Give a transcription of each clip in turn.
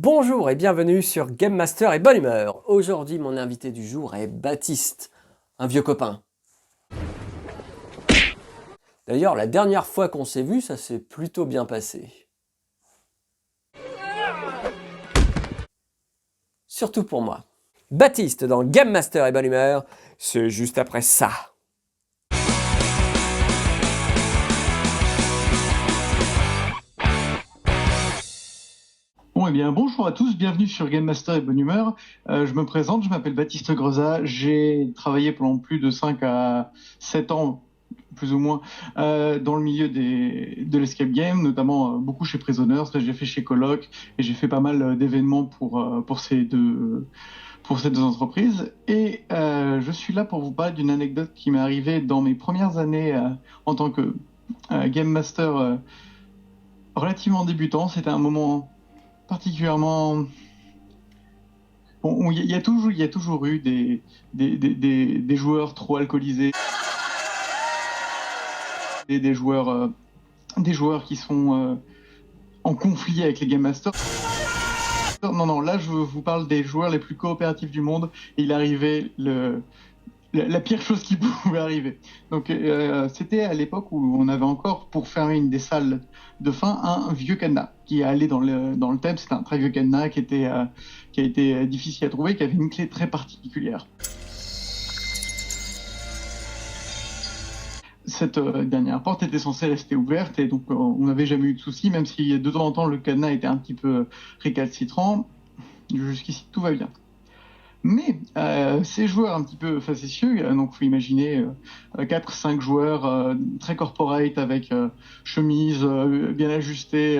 Bonjour et bienvenue sur Game Master et Bonne Humeur. Aujourd'hui, mon invité du jour est Baptiste, un vieux copain. D'ailleurs, la dernière fois qu'on s'est vu, ça s'est plutôt bien passé. Surtout pour moi. Baptiste dans Game Master et Bonne Humeur, c'est juste après ça. Bon, eh bien, bonjour à tous, bienvenue sur Game Master et Bonne Humeur. Je me présente, je m'appelle Baptiste Greza, j'ai travaillé pendant plus de 5 à 7 ans, plus ou moins, dans le milieu de l'escape game, notamment beaucoup chez Prisoners, j'ai fait chez Coloc, et j'ai fait pas mal d'événements pour ces deux entreprises. Et je suis là pour vous parler d'une anecdote qui m'est arrivée dans mes premières années en tant que Game Master relativement débutant. C'était un moment particulièrement... Bon, il y a toujours eu des joueurs trop alcoolisés, et des joueurs qui sont en conflit avec les Game Masters. Non, là je vous parle des joueurs les plus coopératifs du monde, et il arrivait la pire chose qui pouvait arriver. Donc c'était à l'époque où on avait encore, pour fermer une des salles de fin, un vieux cadenas qui allait dans le thème. C'était un très vieux cadenas qui a été difficile à trouver, qui avait une clé très particulière. Cette dernière porte était censée rester ouverte, et donc on n'avait jamais eu de soucis, même si de temps en temps le cadenas était un petit peu récalcitrant. Jusqu'ici tout va bien. Mais ces joueurs un petit peu facétieux, donc faut imaginer 4-5 joueurs très corporate, avec chemise bien ajustée,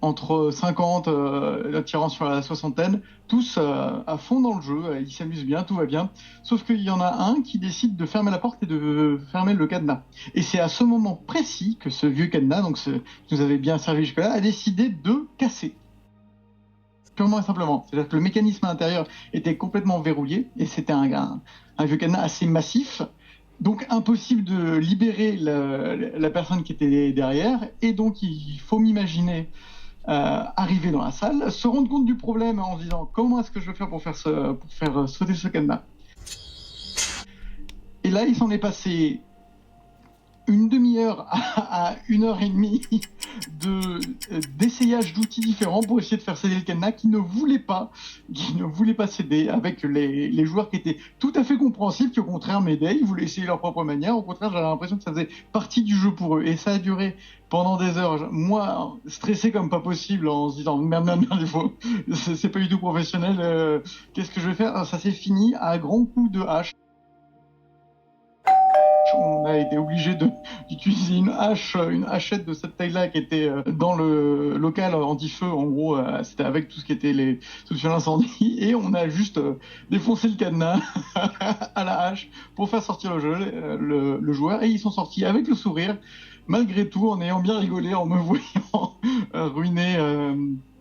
entre 50 tirant sur la soixantaine, tous à fond dans le jeu, ils s'amusent bien, tout va bien, sauf qu'il y en a un qui décide de fermer la porte et de fermer le cadenas. Et c'est à ce moment précis que ce vieux cadenas, donc qui nous avait bien servi jusque-là, a décidé de casser. Purement et simplement. C'est-à-dire que le mécanisme à l'intérieur était complètement verrouillé, et c'était un vieux cadenas assez massif, donc impossible de libérer la personne qui était derrière. Et donc il faut m'imaginer arriver dans la salle, se rendre compte du problème en se disant comment est-ce que je vais faire pour faire sauter ce cadenas. Et là il s'en est passé une demi-heure à 1h30 d'essayage d'outils différents pour essayer de faire céder le cadenas, qui ne voulait pas céder, avec les joueurs qui étaient tout à fait compréhensifs, qui au contraire m'aidaient, ils voulaient essayer leur propre manière. Au contraire, j'avais l'impression que ça faisait partie du jeu pour eux, et ça a duré pendant des heures. Moi, stressé comme pas possible, en se disant merde, c'est pas du tout professionnel, qu'est-ce que je vais faire? Ça s'est fini à grands coups de hache. On a été obligé d'utiliser une hachette de cette taille-là, qui était dans le local anti-feu. En gros, c'était avec tout ce qui était les solutions d'incendie, et on a juste défoncé le cadenas à la hache pour faire sortir le joueur, et ils sont sortis avec le sourire, malgré tout, en ayant bien rigolé, en me voyant ruiner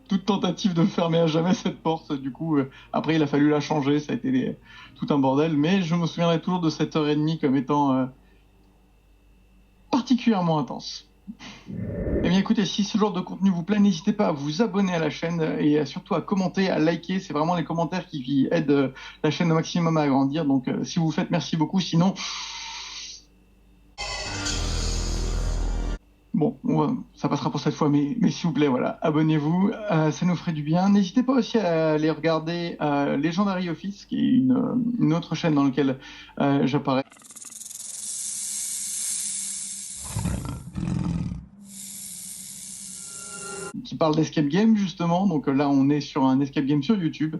toute tentative de fermer à jamais cette porte. Du coup, après, il a fallu la changer, ça a été tout un bordel, mais je me souviendrai toujours de cette heure et demie comme étant particulièrement intense. Eh bien écoutez, si ce genre de contenu vous plaît, n'hésitez pas à vous abonner à la chaîne, et surtout à commenter, à liker. C'est vraiment les commentaires qui aident la chaîne au maximum à grandir. Donc si vous le faites, merci beaucoup. Sinon... Bon, ça passera pour cette fois, mais s'il vous plaît, voilà, abonnez-vous, ça nous ferait du bien. N'hésitez pas aussi à aller regarder Legendary Office, qui est une autre chaîne dans laquelle j'apparais. Qui parle d'escape game, justement. Donc là, on est sur un escape game sur YouTube.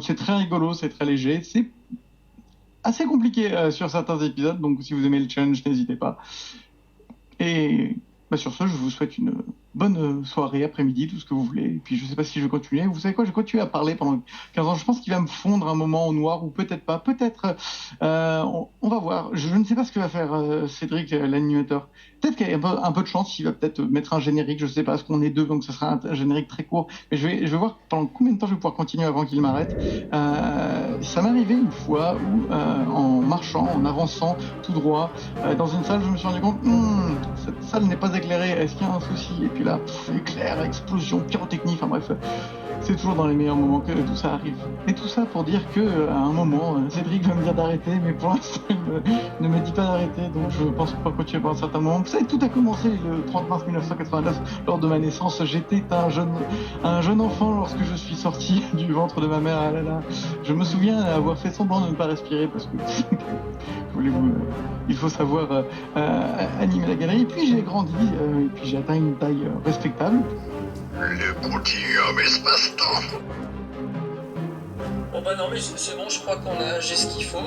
C'est très rigolo, c'est très léger, c'est assez compliqué sur certains épisodes, donc si vous aimez le challenge, n'hésitez pas. Et sur ce, je vous souhaite une bonne soirée, après-midi, tout ce que vous voulez. Et puis je sais pas si je vais continuer. Vous savez quoi, je vais continuer à parler pendant 15 ans. Je pense qu'il va me fondre un moment au noir, ou peut-être pas. Peut-être. On va voir. Je ne sais pas ce que va faire Cédric, l'animateur. Peut-être qu'il y a un peu de chance. Il va peut-être mettre un générique. Je sais pas, parce qu'on est deux, donc ce sera un générique très court. Mais je vais voir pendant combien de temps je vais pouvoir continuer avant qu'il m'arrête. Ça m'est arrivé une fois où, en marchant, en avançant tout droit dans une salle, je me suis rendu compte, cette salle n'est pas éclairée. Est-ce qu'il y a un souci? Et puis puis là, éclair, explosion, pyrotechnie, enfin bref, c'est toujours dans les meilleurs moments que tout ça arrive. Et tout ça pour dire que à un moment, Cédric va me dire d'arrêter, mais pour l'instant, il ne me dit pas d'arrêter, donc je pense pas continuer pendant un certain moment. Vous savez, tout a commencé le 30 mars 1989, lors de ma naissance. J'étais un jeune enfant lorsque je suis sorti du ventre de ma mère. Ah là là. Je me souviens avoir fait semblant de ne pas respirer parce que voulez-vous, il faut savoir animer la galerie. Puis j'ai grandi, et puis j'ai atteint une taille respectable. Le continuum espace-temps. Bon bah non mais c'est bon, je crois j'ai ce qu'il faut.